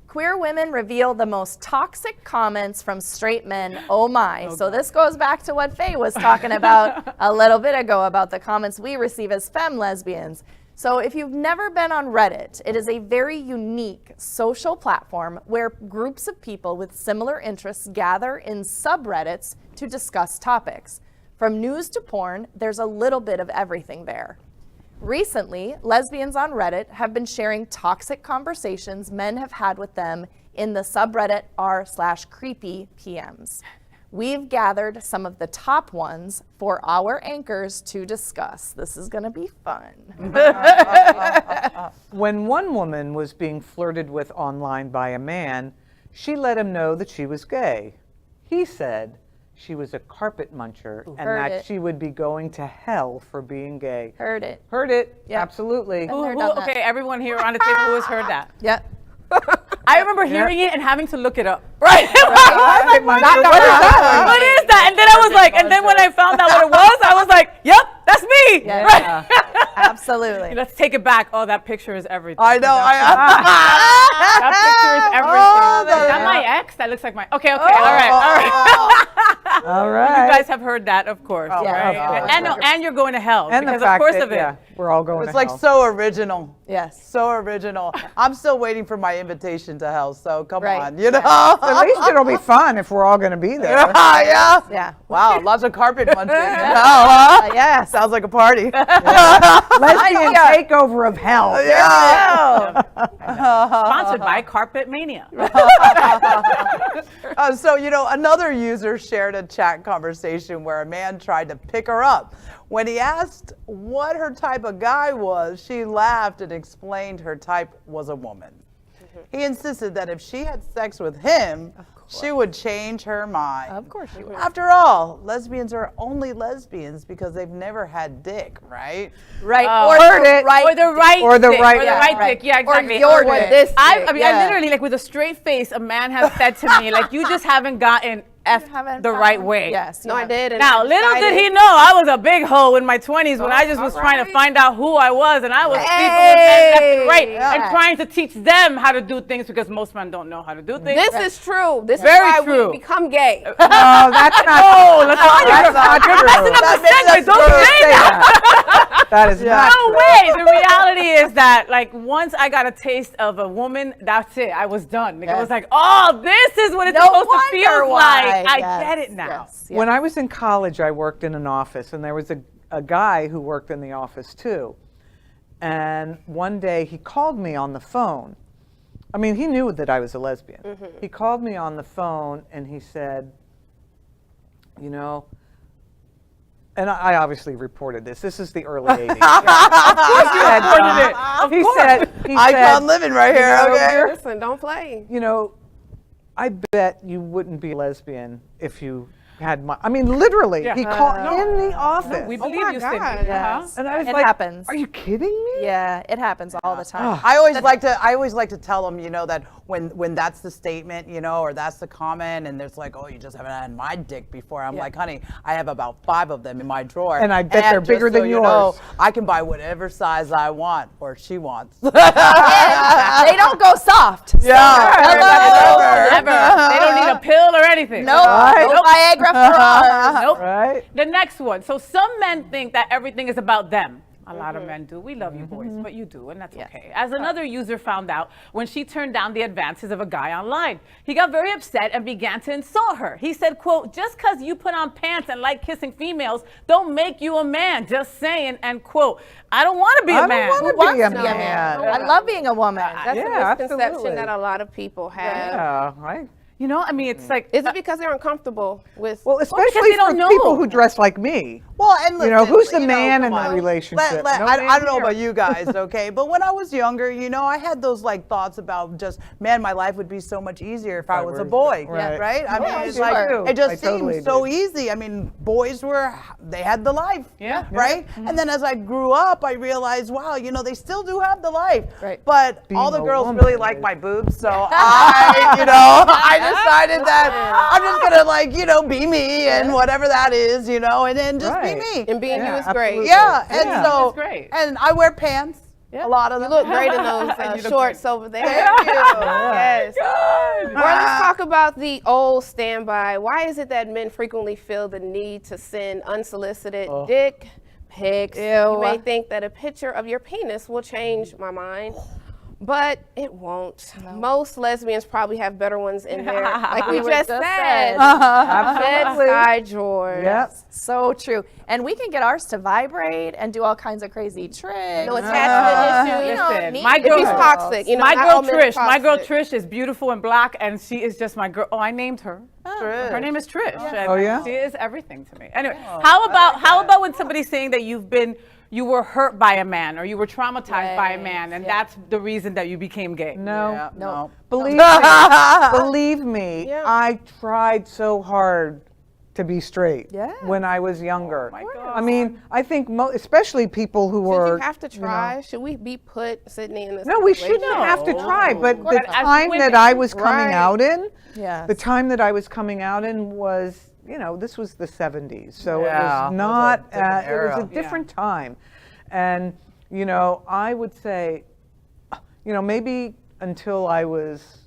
Queer women reveal the most toxic comments from straight men. Oh my. So this goes back to what Faye was talking about a little bit ago about the comments we receive as femme lesbians. So if you've never been on Reddit, it is a very unique social platform where groups of people with similar interests gather in subreddits to discuss topics. From news to porn, there's a little bit of everything there. Recently, lesbians on Reddit have been sharing toxic conversations men have had with them in the subreddit r/creepyPMs. We've gathered some of the top ones for our anchors to discuss. This is going to be fun. When one woman was being flirted with online by a man, she let him know that she was gay. He said she was a carpet muncher and that she would be going to hell for being gay. Heard it. Heard it, Yep. absolutely. Okay, everyone here on the table who has heard that. Yep. I remember hearing it and having to look it up. Right. Carpet muncher, what is that? What is that? And then I was like, and then when I found out what it was, I was like, yep, that's me. Yeah. Right. Absolutely. Let's take it back. Oh, that picture is everything. I know. That picture is everything. Is that my ex? That looks like my. Okay. All right. All right. You guys have heard that, of course. Yeah. Right? And you're going to hell And because the fact of course that, of it. yeah, we're all going It's to like hell. so original. Yes. So original. I'm still waiting for my invitation to hell, so come Right. on, you know? At least it'll be fun if we're all going to be there. Yeah. Yeah. Wow, lots of carpet munching. Yes. Sounds like a party. Lesbian takeover of hell. Yeah. Sponsored by Carpet Mania. So, another user shared a chat conversation where a man tried to pick her up. When he asked what her type of guy was, she laughed and explained her type was a woman. He insisted that if she had sex with him, she would change her mind. Of course she would. After all, lesbians are only lesbians because they've never had dick, right? Right. Heard it. Or the right Or the dick, right- or the yeah, right right. dick. Yeah, exactly. Or your dick. This I dick, mean, yeah. I literally, like with a straight face, a man has said to me, like, you just haven't gotten F the right way. Yes. No, I did. And Now, I little did decided- he know I was a big hoe in my 20s when I just was trying to find out who I was, and I was sleeping with men left and right and trying to teach them how to do things because most men don't know how to do things. This is true. This Very is why true. we become gay. No, that's not true. That's not true. Messing up the segment, don't you say that? That is not No true. way. The reality is that, like, once I got a taste of a woman, that's it. I was done. Like, I was like, oh, this is what it's No supposed to wonder feel why. like. I Yes, get it now. yes, yes. When I was in college, I worked in an office, and there was a guy who worked in the office too. And one day he called me on the phone. I mean, he knew that I was a lesbian. He called me on the phone and he said, and I obviously reported this. This is the early 80s. He said, Icon living right here, okay? Listen, don't play. I bet you wouldn't be a lesbian if you had my, I mean, literally, he called in the office. We believe my you, God. Cindy. Yes. And I was It like, happens. are you kidding me? Yeah, it happens all the time. I always like to tell them, that when that's the statement, or that's the comment, and there's like, oh, you just haven't had my dick before. I'm like, honey, I have about 5 of them in my drawer. And I bet they're just bigger than you yours. know, I can buy whatever size I want or she wants. They don't go soft. Yeah. Never. They don't need a pill or anything. No, no Viagra for ours. Nope. Right? The next one. So some men think that everything is about them. A lot of men do. We love you boys, but you do, and that's okay. As another user found out when she turned down the advances of a guy online, he got very upset and began to insult her. He said, quote, just because you put on pants and like kissing females don't make you a man. Just saying, and quote, I don't want to be a man. I don't Who want to wants be a to be a man? man. I love being a woman. That's Yeah, a misconception absolutely. that a lot of people have. Yeah, right. You know, I mean, it's like, Is it because they're uncomfortable with? Well, because especially they don't for know. people who dress like me. Well, and listen, who's the man in come the on. relationship? No I man don't know here. about you guys, okay? But when I was younger, I had those thoughts about just, man, my life would be so much easier if I was a boy, Right. right? I mean, I it's do like, too. it just I seemed totally so do. easy. I mean, boys they had the life, Yeah. right? And then as I grew up, I realized, wow, they still do have the life. Right. But Being all the a girls woman really is- like my boobs, so I decided that I'm just gonna be me and whatever that is, and then just Right. be me. And being you is great. absolutely. Yeah, and Yeah. so That's great. and I wear pants. Yeah. A lot of You them. look great in those You look shorts over there. Thank you. Yes. God. Well, let's talk about the old standby. Why is it that men frequently feel the need to send unsolicited dick pics? You may think that a picture of your penis will change my mind, but it won't. Most lesbians probably have better ones in there, like we just said. Bedside drawers. Yep. So true. And we can get ours to vibrate and do all kinds of crazy tricks. No attachment issues. You know, Listen, neat my If girl- he's toxic, you know, My not girl all men are Trish, my girl toxic. Trish is beautiful and black, and she is just my girl. Oh, I named her. Her name is Trish. and Oh, yeah? She is everything to me. Anyway, how about when somebody's saying that you were hurt by a man or you were traumatized by a man, and that's the reason that you became gay? No. Yeah, no. Believe me, Yeah. I tried so hard to be straight Yeah. when I was younger. my God. I mean, I think especially people who Did were. you have to try? Should we be put Sydney in this? No, we situation? shouldn't have to try. But But the as time women, that I was coming right. out in, Yes. the time that I was coming out in was, this was the 70s. So Yeah, it was it was a not, different it was era. a different time. And, I would say, maybe until I was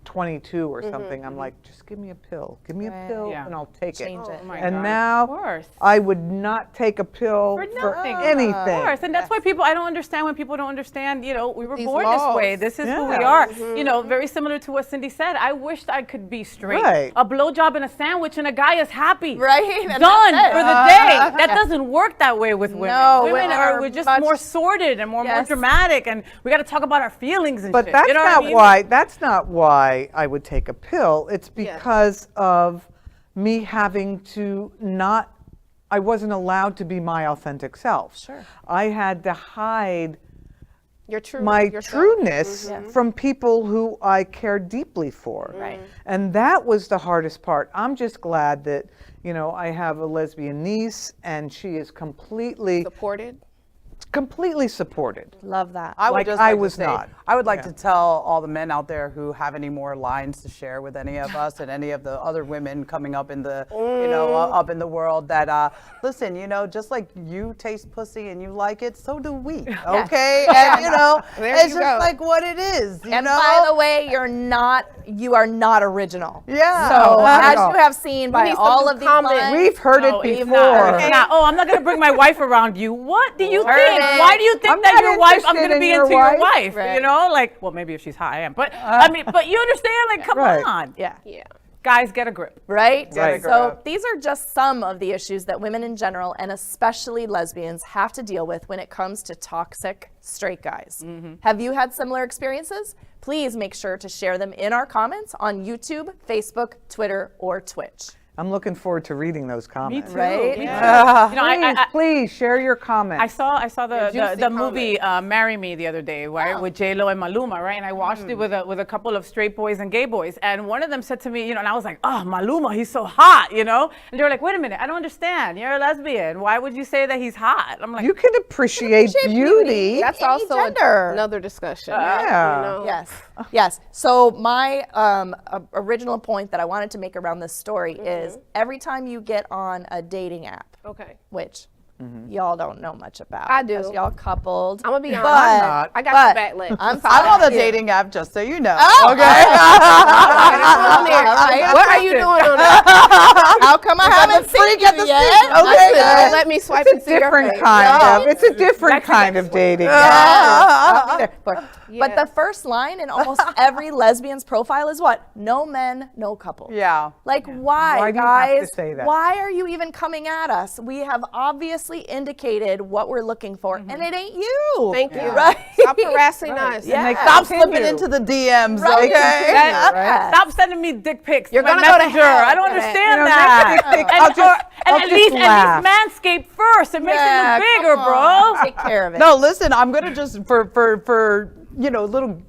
22 or something, I'm like, just give me a pill. Give me a Right. pill Yeah. and I'll take Change it. it. Oh my And God. now Of course. I would not take a pill For for nothing. anything. Of course, and that's why I don't understand when people don't understand, we were These born this way. laws. This is who we Yeah. are. Very similar to what Cindy said. I wished I could be straight. Right. A blowjob and a sandwich and a guy is happy. Right? And Done that's it. for the day. That doesn't work that way with women. No, women women are we're just much- more sordid and more Yes. dramatic, and we got to talk about our feelings and But shit. that's You know what I not mean? why. That's not why I would take a pill. It's because of me having to not. I wasn't allowed to be my authentic self. Sure. I had to hide Your true, my yourself. trueness from people who I care deeply for. Right. And that was the hardest part. I'm just glad that I have a lesbian niece, and she is completely supported. Love that. I would Like just I like to was say, not. I would like to tell all the men out there who have any more lines to share with any of us and any of the other women coming up in the, up in the world that, listen, just like you taste pussy and you like it, so do we. Okay, and There it's you just go. like what it is. And by the way, you are not original. Yeah. So Not at as all. you have seen by need some all new of these comments. lines, We've heard No, it it's before. not. It's not. Oh, I'm not going to bring my wife around you. What do you think? Right. Why do you think I'm that not your wife, I'm interested going to in be your into your wife. wife? Right. Well, maybe if she's hot, I am. But but you understand? Like, come Right. on. yeah. Yeah. Guys, get a grip. Right? Right. So these are just some of the issues that women in general, and especially lesbians, have to deal with when it comes to toxic straight guys. Have you had similar experiences? Please make sure to share them in our comments on YouTube, Facebook, Twitter, or Twitch. I'm looking forward to reading those comments. Right? Me too. Please, please share your comments. I saw the juicy movie Marry Me the other day, right, with J-Lo and Maluma, right? And I watched it with a couple of straight boys and gay boys, and one of them said to me, and I was like, oh, Maluma, he's so hot, And they were like, wait a minute, I don't understand. You're a lesbian. Why would you say that he's hot? I'm like, you can appreciate beauty. That's Any also gender. another discussion. Yeah. Yes. Yes. So my original point that I wanted to make around this story is every time you get on a dating app, Okay. which y'all don't know much about. I do. 'cause y'all coupled. I'm gonna be honest. not. I got But your back, Lex. I'm I'm on the sorry. dating app, just so you know. Okay. On there. What are you doing on there? How come I haven't seen you yet? Okay, Don't let me swipe It's into a your different face. kind of. It's a different kind of dating. I'll be there for it. But Yeah. the first line in almost every lesbian's profile is what? No men, no couples. Yeah. Like, why, Why do you have to guys? say that? Why are you even coming at us? We have obviously indicated what we're looking for, and it ain't you. Thank you. Right? Stop harassing us. Yeah. They Stop continue. slipping into the DMs, Right. okay? Yeah. stop sending me dick pics. You're to my gonna go to messenger. hell I don't for that. understand Next that. dick pic, And, I'll just at least laugh. manscape first. It makes it look bigger, Come bro. on, take care of it. No, listen, I'm gonna just for little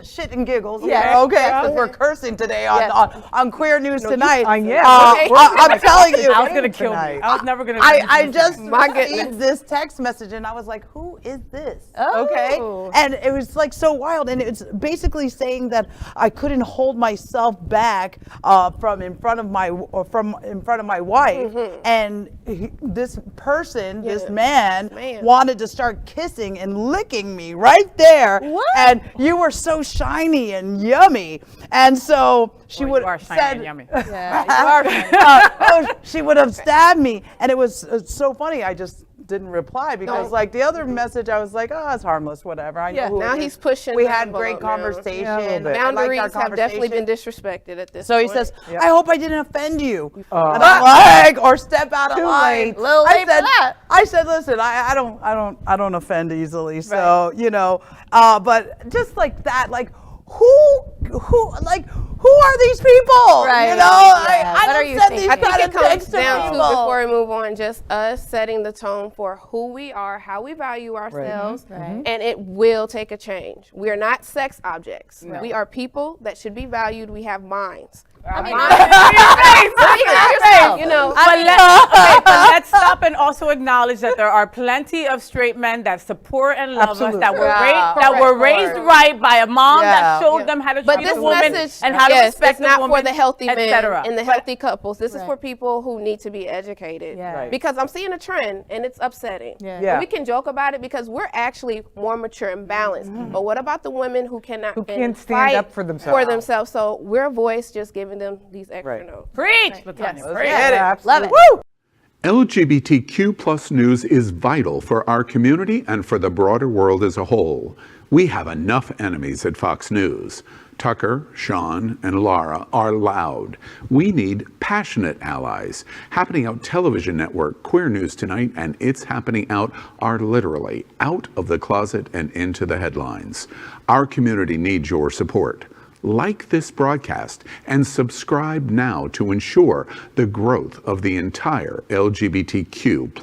shit and giggles. Yeah. Okay, because we're cursing today on Queer News Tonight. yeah. I'm telling you. I was gonna kill me. I was never gonna. I just My received goodness. this text message and I was like, who is this? Oh. Okay. And it was like so wild. And it's basically saying that I couldn't hold myself back from in front of my wife. And this person, this man, wanted to start kissing and licking me right there. What? And you were so shiny and yummy. And so she Boy, would you are have shiny said, and yummy. she would have stabbed me. And it was so funny. I just didn't reply because like the other message, I was like, oh, it's harmless, whatever. I know who Now it he's is. pushing. We the had envelope great now. conversation. Yeah, a little bit. I liked our Boundaries have definitely been conversation. disrespected at this So he point. says, I hope I didn't offend you. And I'm like, or step out of line. Little late for that. I said, listen, I don't offend easily. So, but just like that, like who are these people? Right. I What are don't you send these thinking? I kind think of it comes texts to down to, people. before we move on, just us setting the tone for who we are, how we value ourselves, and it will take a change. We are not sex objects. We are people that should be valued. We have minds. I mean, But let's stop and also acknowledge that there are plenty of straight men that support and love us, that were raised right by a mom that showed them how to But treat this a woman message, and how to respect it's a not woman, for the healthy men etc. and the healthy couples. This is for people who need to be educated. Yeah. Because I'm seeing a trend and it's upsetting. Yeah. And we can joke about it because we're actually more mature and balanced. But what about the women who cannot can't stand fight up for themselves? So we're a voice, just giving them these extra notes. Preach, Latanya, preach. Love it. Woo! LGBTQ plus news is vital for our community and for the broader world as a whole. We have enough enemies at Fox News. Tucker, Sean, and Laura are loud. We need passionate allies. Happening Out Television Network, Queer News Tonight, and It's Happening Out are literally out of the closet and into the headlines. Our community needs your support. Like this broadcast and subscribe now to ensure the growth of the entire LGBTQ